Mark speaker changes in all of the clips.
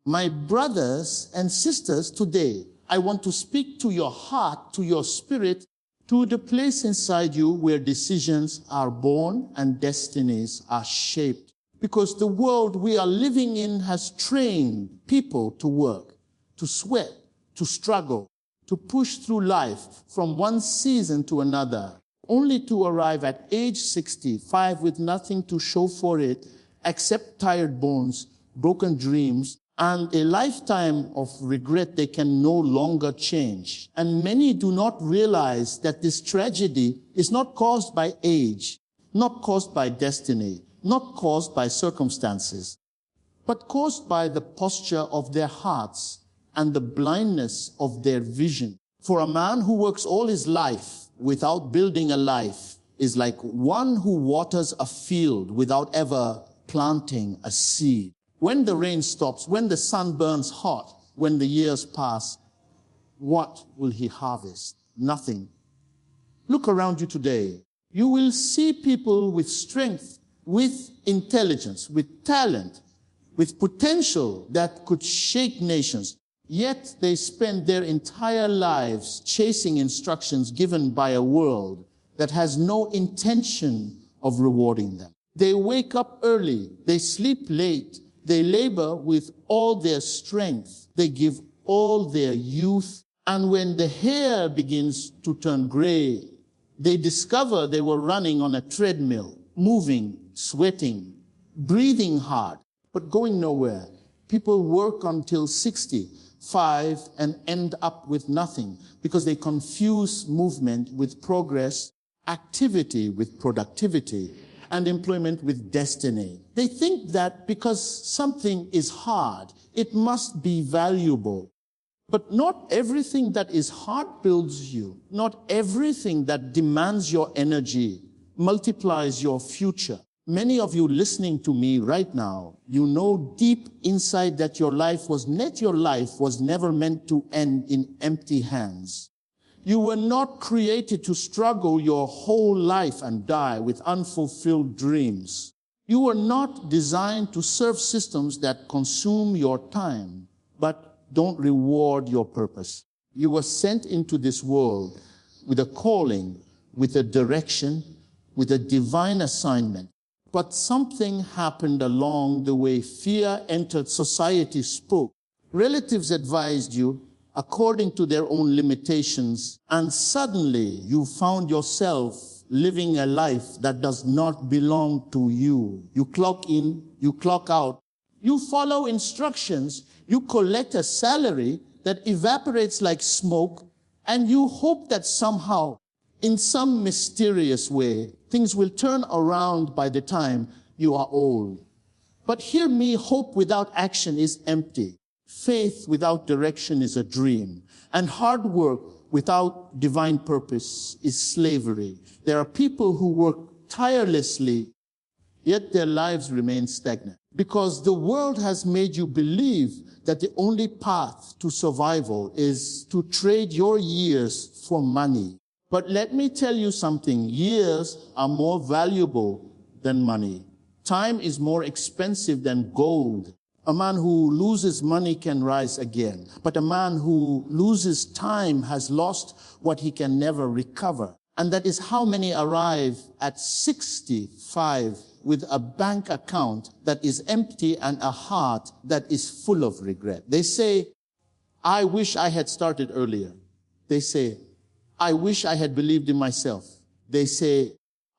Speaker 1: My brothers and sisters, today, I want to speak to your heart, to your spirit, to the place inside you where decisions are born and destinies are shaped. Because the world we are living in has trained people to work, to sweat, to struggle, to push through life from one season to another, only to arrive at age 65 with nothing to show for it except tired bones, broken dreams, and a lifetime of regret they can no longer change. And many do not realize that this tragedy is not caused by age, not caused by destiny, not caused by circumstances, but caused by the posture of their hearts and the blindness of their vision. For a man who works all his life without building a life is like one who waters a field without ever planting a seed. When the rain stops, when the sun burns hot, when the years pass, what will he harvest? Nothing. Look around you today. You will see people with strength, with intelligence, with talent, with potential that could shake nations. Yet they spend their entire lives chasing instructions given by a world that has no intention of rewarding them. They wake up early, they sleep late, they labor with all their strength, they give all their youth, and when the hair begins to turn gray, they discover they were running on a treadmill, moving, sweating, breathing hard, but going nowhere. People work until 65 and end up with nothing because they confuse movement with progress, activity with productivity, and employment with destiny. They think that because something is hard, it must be valuable. But not everything that is hard builds you. Not everything that demands your energy multiplies your future. Many of you listening to me right now, you know deep inside that your life was never meant to end in empty hands. You were not created to struggle your whole life and die with unfulfilled dreams. You were not designed to serve systems that consume your time, but don't reward your purpose. You were sent into this world with a calling, with a direction, with a divine assignment. But something happened along the way. Fear entered, society spoke. Relatives advised you according to their own limitations, and suddenly you found yourself living a life that does not belong to you. You clock in, you clock out, you follow instructions, you collect a salary that evaporates like smoke, and you hope that somehow, in some mysterious way, things will turn around by the time you are old. But hear me, hope without action is empty. Faith without direction is a dream. And hard work without divine purpose is slavery. There are people who work tirelessly, yet their lives remain stagnant. Because the world has made you believe that the only path to survival is to trade your years for money. But let me tell you something, years are more valuable than money. Time is more expensive than gold. A man who loses money can rise again, but a man who loses time has lost what he can never recover. And that is how many arrive at 65 with a bank account that is empty and a heart that is full of regret. They say, I wish I had started earlier. They say, I wish I had believed in myself. They say,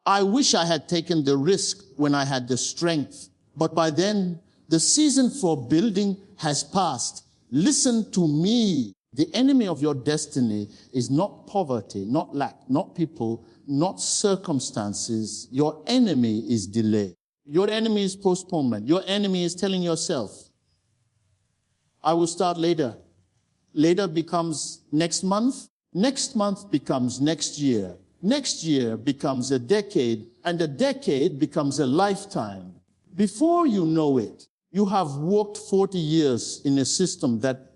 Speaker 1: I wish I had taken the risk when I had the strength. But by then, the season for building has passed. Listen to me. The enemy of your destiny is not poverty, not lack, not people, not circumstances. Your enemy is delay. Your enemy is postponement. Your enemy is telling yourself, I will start later. Later becomes next month. Next month becomes next year. Next year becomes a decade, and a decade becomes a lifetime. Before you know it, you have worked 40 years in a system that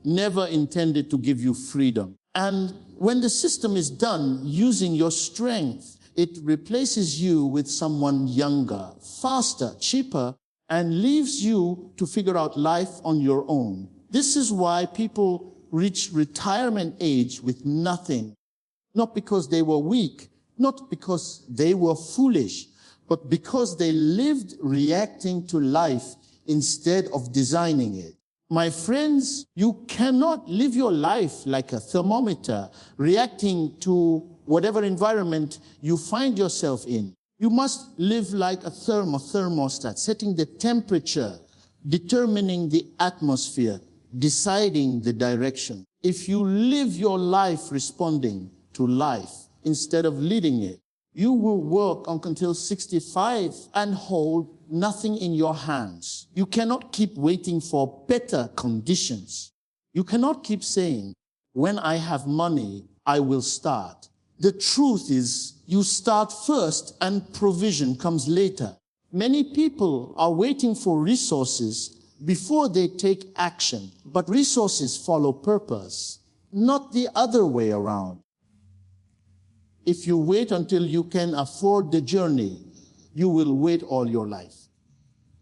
Speaker 1: never intended to give you freedom. And when the system is done using your strength, it replaces you with someone younger, faster, cheaper, and leaves you to figure out life on your own. This is why people reach retirement age with nothing. Not because they were weak, not because they were foolish, but because they lived reacting to life instead of designing it. My friends, you cannot live your life like a thermometer, reacting to whatever environment you find yourself in. You must live like a thermostat, setting the temperature, determining the atmosphere, deciding the direction. If you live your life responding to life instead of leading it, you will work until 65 and hold nothing in your hands. You cannot keep waiting for better conditions. You cannot keep saying, when I have money, I will start. The truth is, you start first and provision comes later. Many people are waiting for resources before they take action, but resources follow purpose, not the other way around. If you wait until you can afford the journey, you will wait all your life.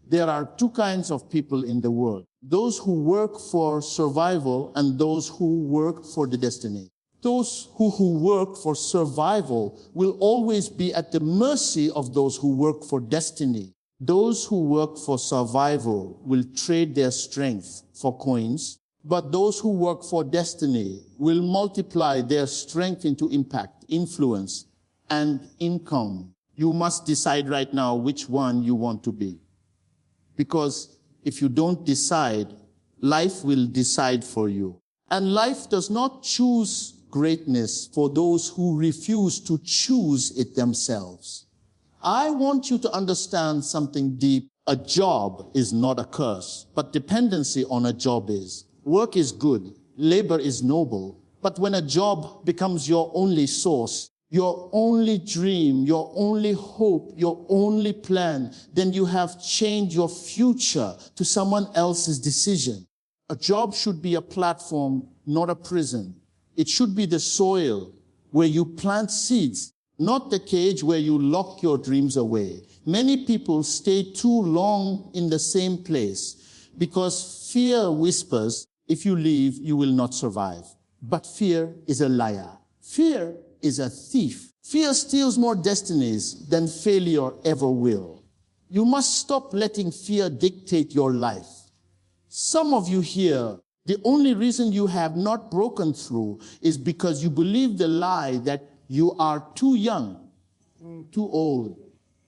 Speaker 1: There are two kinds of people in the world: those who work for survival and those who work for the destiny. Those who work for survival will always be at the mercy of those who work for destiny. Those who work for survival will trade their strength for coins, but those who work for destiny will multiply their strength into impact, influence, and income. You must decide right now which one you want to be. Because if you don't decide, life will decide for you. And life does not choose greatness for those who refuse to choose it themselves. I want you to understand something deep. A job is not a curse, but dependency on a job is. Work is good, labor is noble, but when a job becomes your only source, your only dream, your only hope, your only plan, then you have changed your future to someone else's decision. A job should be a platform, not a prison. It should be the soil where you plant seeds, not the cage where you lock your dreams away. Many people stay too long in the same place because fear whispers, if you leave, you will not survive. But fear is a liar. Fear is a thief. Fear steals more destinies than failure ever will. You must stop letting fear dictate your life. Some of you here, the only reason you have not broken through is because you believe the lie that you are too young, too old,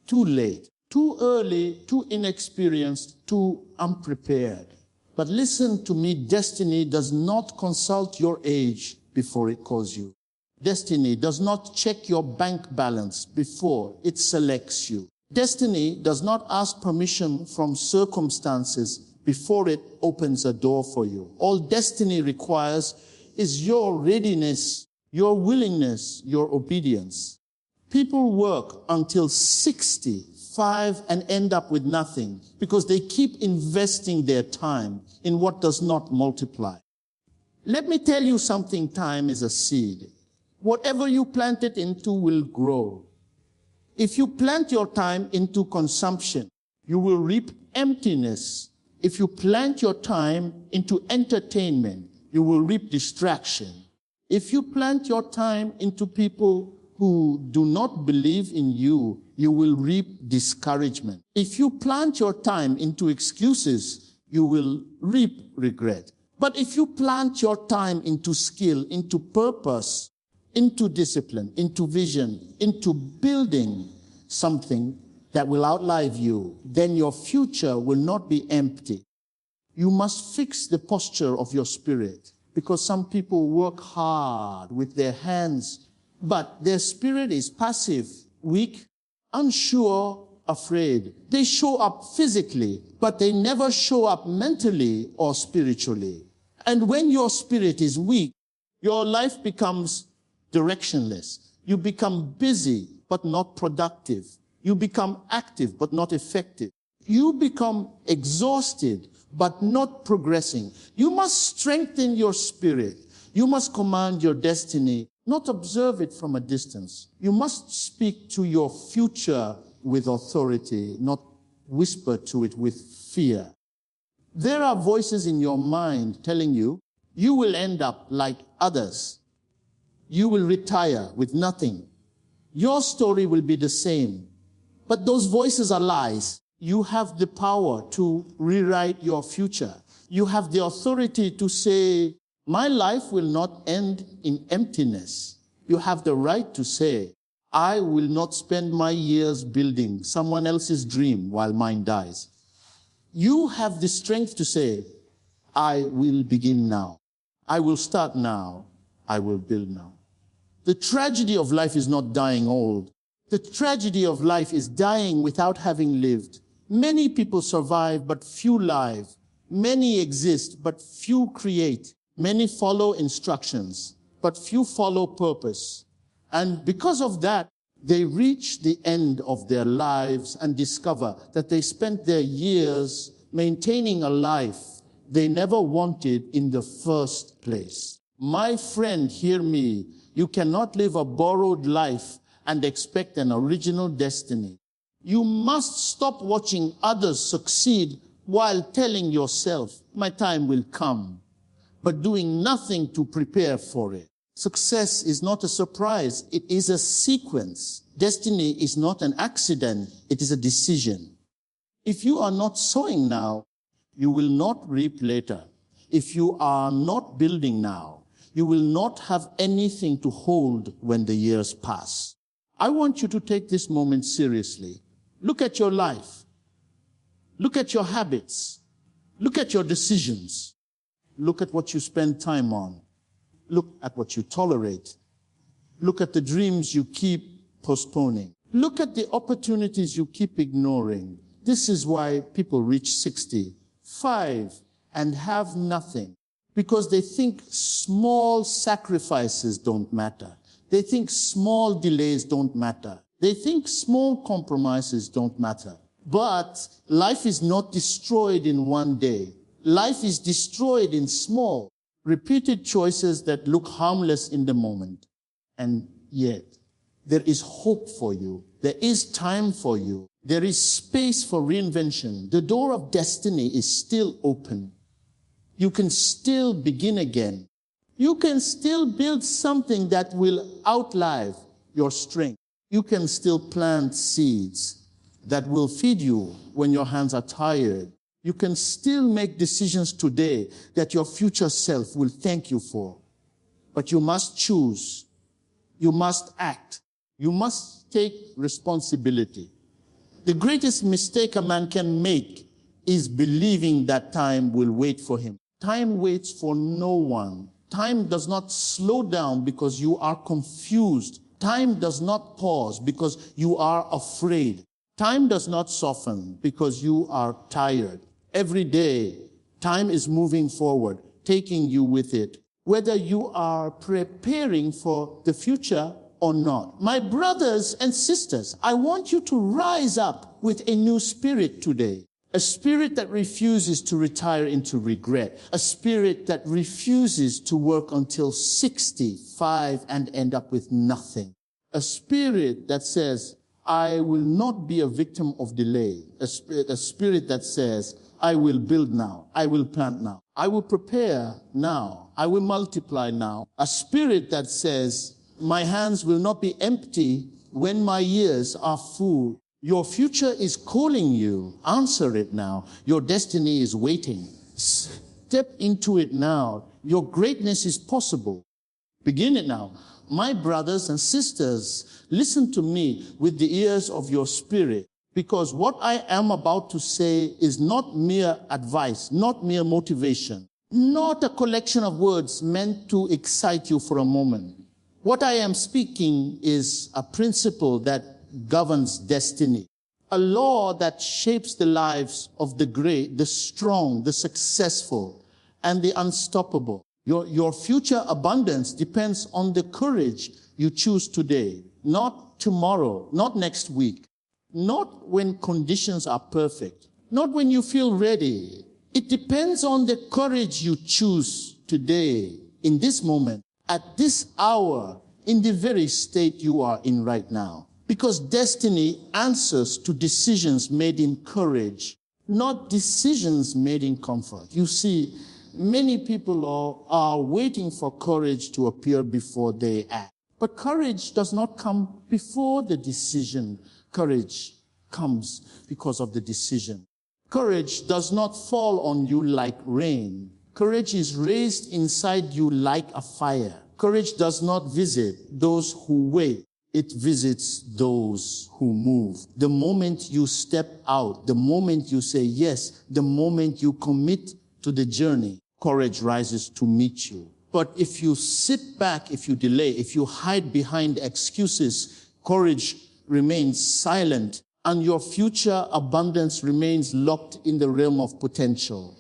Speaker 1: too late, too early, too inexperienced, too unprepared. But listen to me, destiny does not consult your age before it calls you. Destiny does not check your bank balance before it selects you. Destiny does not ask permission from circumstances before it opens a door for you. All destiny requires is your readiness, your willingness, your obedience. People work until 65 and end up with nothing because they keep investing their time in what does not multiply. Let me tell you something, time is a seed. Whatever you plant it into will grow. If you plant your time into consumption, you will reap emptiness. If you plant your time into entertainment, you will reap distraction. If you plant your time into people who do not believe in you, you will reap discouragement. If you plant your time into excuses, you will reap regret. But if you plant your time into skill, into purpose, into discipline, into vision, into building something that will outlive you, then your future will not be empty. You must fix the posture of your spirit, because some people work hard with their hands, but their spirit is passive, weak, unsure, afraid. They show up physically, but they never show up mentally or spiritually. And when your spirit is weak, your life becomes directionless. You become busy, but not productive. You become active, but not effective. You become exhausted, but not progressing. You must strengthen your spirit. You must command your destiny, not observe it from a distance. You must speak to your future with authority, not whisper to it with fear. There are voices in your mind telling you, you will end up like others. You will retire with nothing. Your story will be the same. But those voices are lies. You have the power to rewrite your future. You have the authority to say, my life will not end in emptiness. You have the right to say, I will not spend my years building someone else's dream while mine dies. You have the strength to say, I will begin now. I will start now. I will build now. The tragedy of life is not dying old. The tragedy of life is dying without having lived. Many people survive, but few live. Many exist, but few create. Many follow instructions, but few follow purpose. And because of that, they reach the end of their lives and discover that they spent their years maintaining a life they never wanted in the first place. My friend, hear me. You cannot live a borrowed life and expect an original destiny. You must stop watching others succeed while telling yourself, my time will come, but doing nothing to prepare for it. Success is not a surprise. It is a sequence. Destiny is not an accident. It is a decision. If you are not sowing now, you will not reap later. If you are not building now, you will not have anything to hold when the years pass. I want you to take this moment seriously. Look at your life. Look at your habits. Look at your decisions. Look at what you spend time on. Look at what you tolerate. Look at the dreams you keep postponing. Look at the opportunities you keep ignoring. This is why people reach 65 and have nothing. Because they think small sacrifices don't matter. They think small delays don't matter. They think small compromises don't matter. But life is not destroyed in one day. Life is destroyed in small, repeated choices that look harmless in the moment. And yet, there is hope for you. There is time for you. There is space for reinvention. The door of destiny is still open. You can still begin again. You can still build something that will outlive your strength. You can still plant seeds that will feed you when your hands are tired. You can still make decisions today that your future self will thank you for. But you must choose. You must act. You must take responsibility. The greatest mistake a man can make is believing that time will wait for him. Time waits for no one. Time does not slow down because you are confused. Time does not pause because you are afraid. Time does not soften because you are tired. Every day, time is moving forward, taking you with it, whether you are preparing for the future or not. My brothers and sisters, I want you to rise up with a new spirit today. A spirit that refuses to retire into regret. A spirit that refuses to work until 65 and end up with nothing. A spirit that says, I will not be a victim of delay. A spirit that says, I will build now. I will plant now. I will prepare now. I will multiply now. A spirit that says, my hands will not be empty when my years are full. Your future is calling you. Answer it now. Your destiny is waiting. Step into it now. Your greatness is possible. Begin it now. My brothers and sisters, listen to me with the ears of your spirit, because what I am about to say is not mere advice, not mere motivation, not a collection of words meant to excite you for a moment. What I am speaking is a principle that governs destiny, a law that shapes the lives of the great, the strong, the successful, and the unstoppable. Your future abundance depends on the courage you choose today, not tomorrow, not next week, not when conditions are perfect, not when you feel ready. It depends on the courage you choose today, in this moment, at this hour, in the very state you are in right now. Because destiny answers to decisions made in courage, not decisions made in comfort. You see, many people are waiting for courage to appear before they act. But courage does not come before the decision. Courage comes because of the decision. Courage does not fall on you like rain. Courage is raised inside you like a fire. Courage does not visit those who wait. It visits those who move. The moment you step out, the moment you say yes, the moment you commit to the journey, courage rises to meet you. But if you sit back, if you delay, if you hide behind excuses, courage remains silent and your future abundance remains locked in the realm of potential.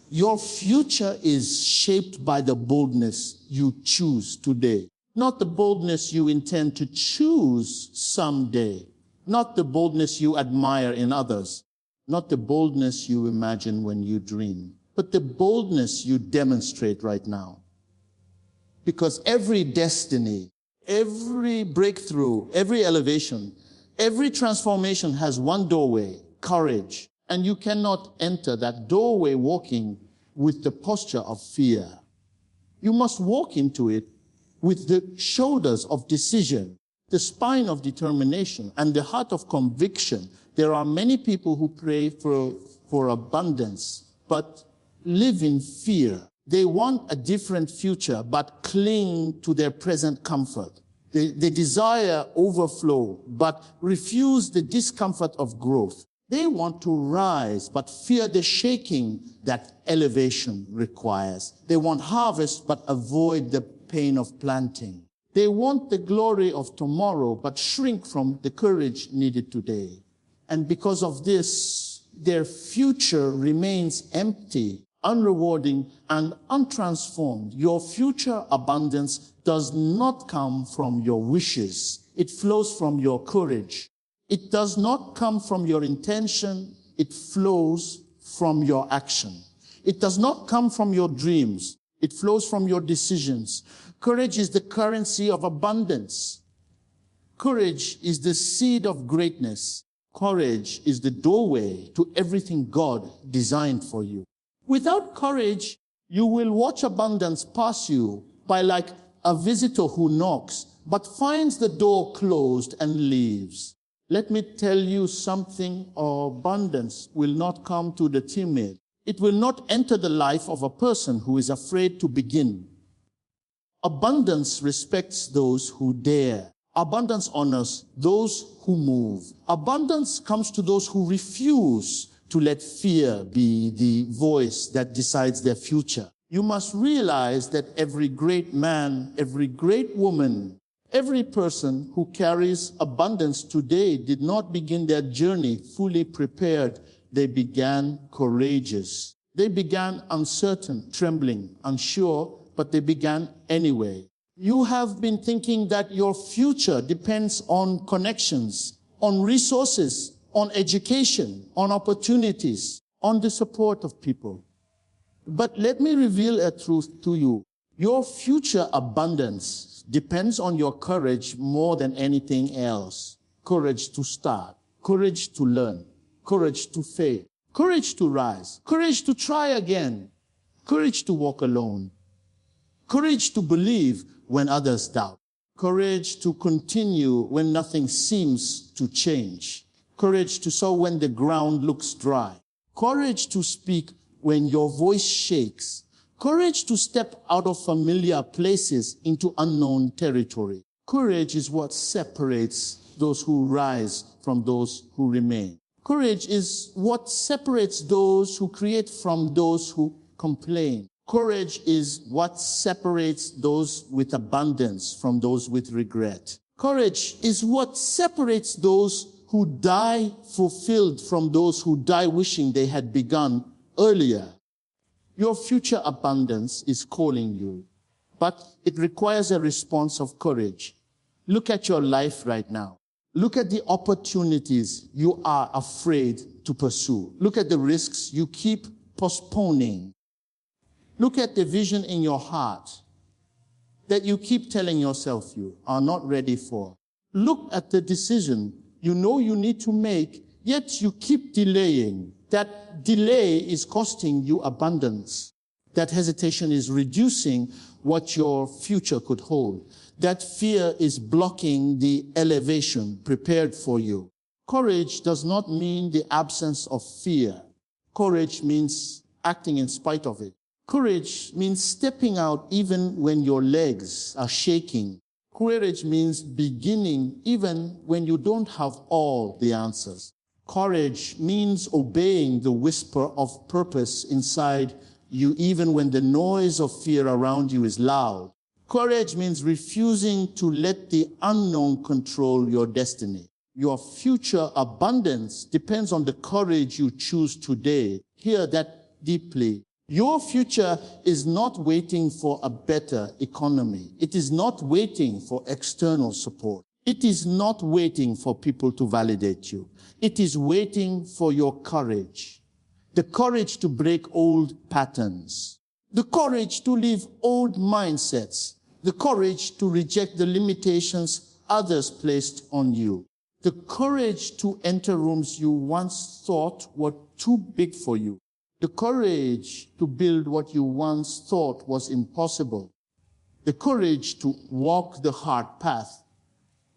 Speaker 1: Your future is shaped by the boldness you choose today, not the boldness you intend to choose someday, not the boldness you admire in others, not the boldness you imagine when you dream, but the boldness you demonstrate right now. Because every destiny, every breakthrough, every elevation, every transformation has one doorway, courage. And you cannot enter that doorway walking with the posture of fear. You must walk into it with the shoulders of decision, the spine of determination, and the heart of conviction. There are many people who pray for abundance, but live in fear. They want a different future, but cling to their present comfort. They desire overflow, but refuse the discomfort of growth. They want to rise, but fear the shaking that elevation requires. They want harvest, but avoid the pain of planting. They want the glory of tomorrow, but shrink from the courage needed today. And because of this, their future remains empty, unrewarding, and untransformed. Your future abundance does not come from your wishes. It flows from your courage. It does not come from your intention. It flows from your action. It does not come from your dreams. It flows from your decisions. Courage is the currency of abundance. Courage is the seed of greatness. Courage is the doorway to everything God designed for you. Without courage, you will watch abundance pass you by like a visitor who knocks, but finds the door closed and leaves. Let me tell you something, abundance will not come to the timid. It will not enter the life of a person who is afraid to begin. Abundance respects those who dare. Abundance honors those who move. Abundance comes to those who refuse to let fear be the voice that decides their future. You must realize that every great man, every great woman, every person who carries abundance today did not begin their journey fully prepared. They began courageous. They began uncertain, trembling, unsure, but they began anyway. You have been thinking that your future depends on connections, on resources, on education, on opportunities, on the support of people. But let me reveal a truth to you. Your future abundance depends on your courage more than anything else. Courage to start, courage to learn, courage to fail, courage to rise, courage to try again, courage to walk alone, courage to believe when others doubt, courage to continue when nothing seems to change, courage to sow when the ground looks dry, courage to speak when your voice shakes, courage to step out of familiar places into unknown territory. Courage is what separates those who rise from those who remain. Courage is what separates those who create from those who complain. Courage is what separates those with abundance from those with regret. Courage is what separates those who die fulfilled from those who die wishing they had begun earlier. Your future abundance is calling you, but it requires a response of courage. Look at your life right now. Look at the opportunities you are afraid to pursue. Look at the risks you keep postponing. Look at the vision in your heart that you keep telling yourself you are not ready for. Look at the decision you know you need to make, yet you keep delaying. That delay is costing you abundance. That hesitation is reducing what your future could hold. That fear is blocking the elevation prepared for you. Courage does not mean the absence of fear. Courage means acting in spite of it. Courage means stepping out even when your legs are shaking. Courage means beginning even when you don't have all the answers. Courage means obeying the whisper of purpose inside you even when the noise of fear around you is loud. Courage means refusing to let the unknown control your destiny. Your future abundance depends on the courage you choose today. Hear that deeply. Your future is not waiting for a better economy. It is not waiting for external support. It is not waiting for people to validate you. It is waiting for your courage. The courage to break old patterns. The courage to leave old mindsets. The courage to reject the limitations others placed on you. The courage to enter rooms you once thought were too big for you. The courage to build what you once thought was impossible. The courage to walk the hard path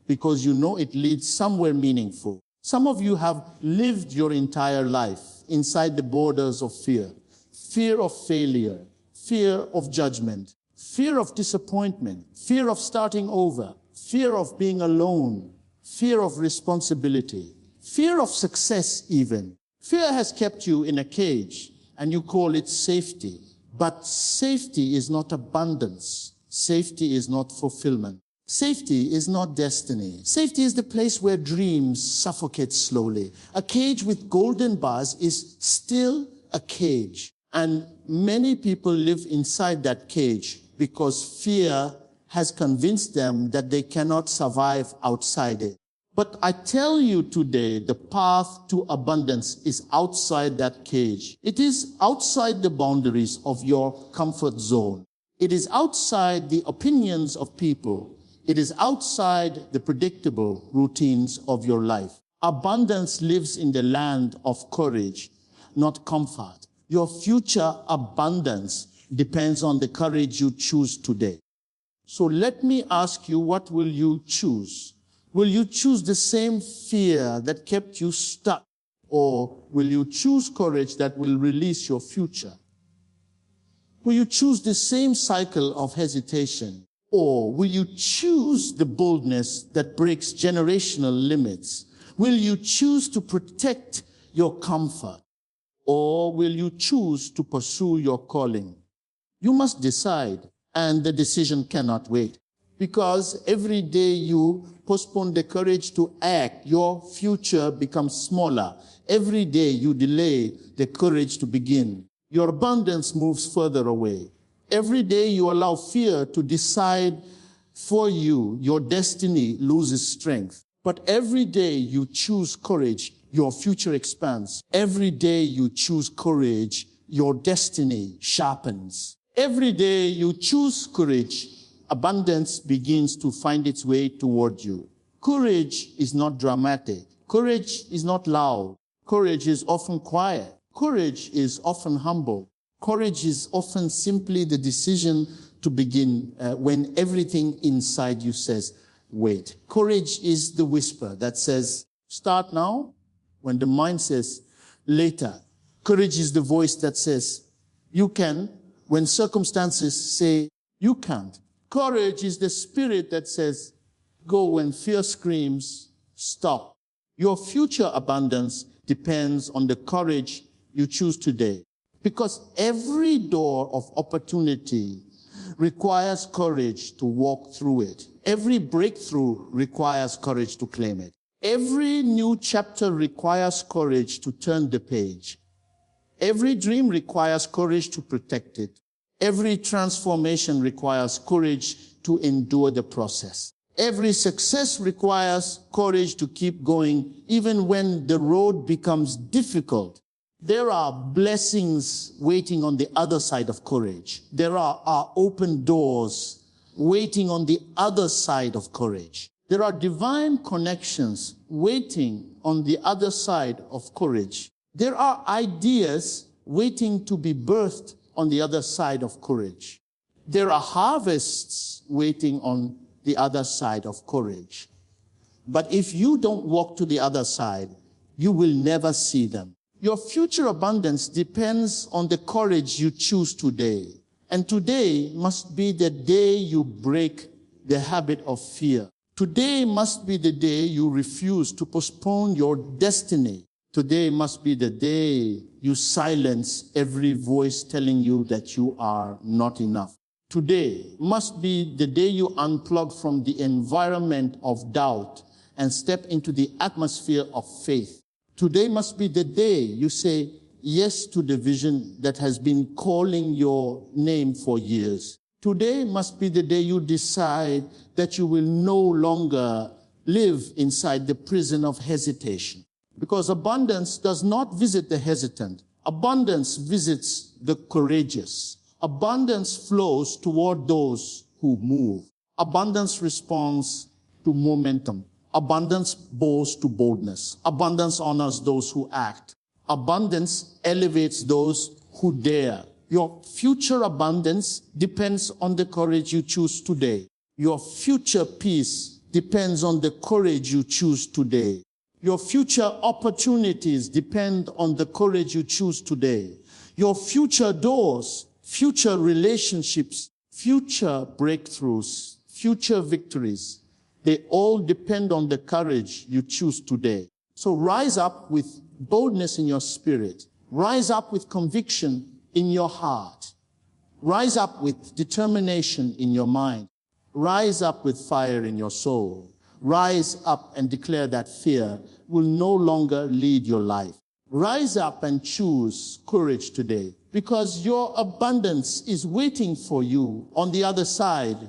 Speaker 1: because you know it leads somewhere meaningful. Some of you have lived your entire life inside the borders of fear. Fear of failure, fear of judgment, fear of disappointment, fear of starting over, fear of being alone, fear of responsibility, fear of success even. Fear has kept you in a cage, and you call it safety. But safety is not abundance. Safety is not fulfillment. Safety is not destiny. Safety is the place where dreams suffocate slowly. A cage with golden bars is still a cage. And many people live inside that cage because fear has convinced them that they cannot survive outside it. But I tell you today, the path to abundance is outside that cage. It is outside the boundaries of your comfort zone. It is outside the opinions of people. It is outside the predictable routines of your life. Abundance lives in the land of courage, not comfort. Your future abundance depends on the courage you choose today. So let me ask you, what will you choose? Will you choose the same fear that kept you stuck? Or will you choose courage that will release your future? Will you choose the same cycle of hesitation? Or will you choose the boldness that breaks generational limits? Will you choose to protect your comfort? Or will you choose to pursue your calling? You must decide, and the decision cannot wait. Because every day you postpone the courage to act, your future becomes smaller. Every day you delay the courage to begin, your abundance moves further away. Every day you allow fear to decide for you, your destiny loses strength. But every day you choose courage, your future expands. Every day you choose courage, your destiny sharpens. Every day you choose courage, abundance begins to find its way toward you. Courage is not dramatic. Courage is not loud. Courage is often quiet. Courage is often humble. Courage is often simply the decision to begin when everything inside you says, wait. Courage is the whisper that says, start now, when the mind says, later. Courage is the voice that says, you can, when circumstances say, you can't. Courage is the spirit that says, go when fear screams, stop. Your future abundance depends on the courage you choose today. Because every door of opportunity requires courage to walk through it. Every breakthrough requires courage to claim it. Every new chapter requires courage to turn the page. Every dream requires courage to protect it. Every transformation requires courage to endure the process. Every success requires courage to keep going, even when the road becomes difficult. There are blessings waiting on the other side of courage. There are open doors waiting on the other side of courage. There are divine connections waiting on the other side of courage. There are ideas waiting to be birthed on the other side of courage. There are harvests waiting on the other side of courage. But if you don't walk to the other side, you will never see them. Your future abundance depends on the courage you choose today. And today must be the day you break the habit of fear. Today must be the day you refuse to postpone your destiny. Today must be the day you silence every voice telling you that you are not enough. Today must be the day you unplug from the environment of doubt and step into the atmosphere of faith. Today must be the day you say yes to the vision that has been calling your name for years. Today must be the day you decide that you will no longer live inside the prison of hesitation. Because abundance does not visit the hesitant. Abundance visits the courageous. Abundance flows toward those who move. Abundance responds to momentum. Abundance bows to boldness. Abundance honors those who act. Abundance elevates those who dare. Your future abundance depends on the courage you choose today. Your future peace depends on the courage you choose today. Your future opportunities depend on the courage you choose today. Your future doors, future relationships, future breakthroughs, future victories, they all depend on the courage you choose today. So rise up with boldness in your spirit. Rise up with conviction in your heart. Rise up with determination in your mind. Rise up with fire in your soul. Rise up and declare that fear will no longer lead your life. Rise up and choose courage today, because your abundance is waiting for you on the other side.